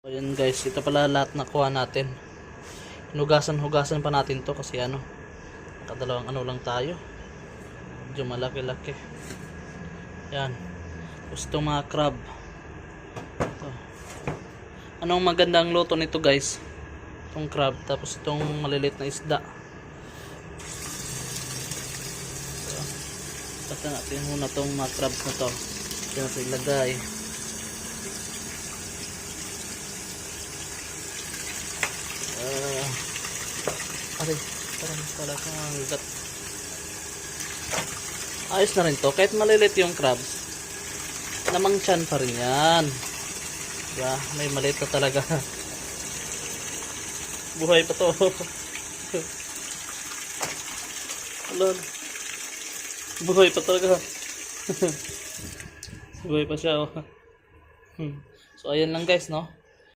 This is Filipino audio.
Ayan guys, ito pala lahat nakuha natin. Hugasan pa natin to kasi nakadalawang lang tayo. Medyo malaki-laki. Yan. Tapos itong mga crab. Ito. Anong magandang luto nito guys? Itong crab. Tapos itong maliliit na isda. Basta natin muna itong mga crabs na to. Ito natin ilagay. Parang pala itong hanggat. Ayos na rin to. Kahit malilit yung crabs, namang tiyan pa rin yan. Diba? May maliit na talaga. Buhay pa to. Alon. Buhay pa talaga. Buhay pa siya. So ayan lang guys, no?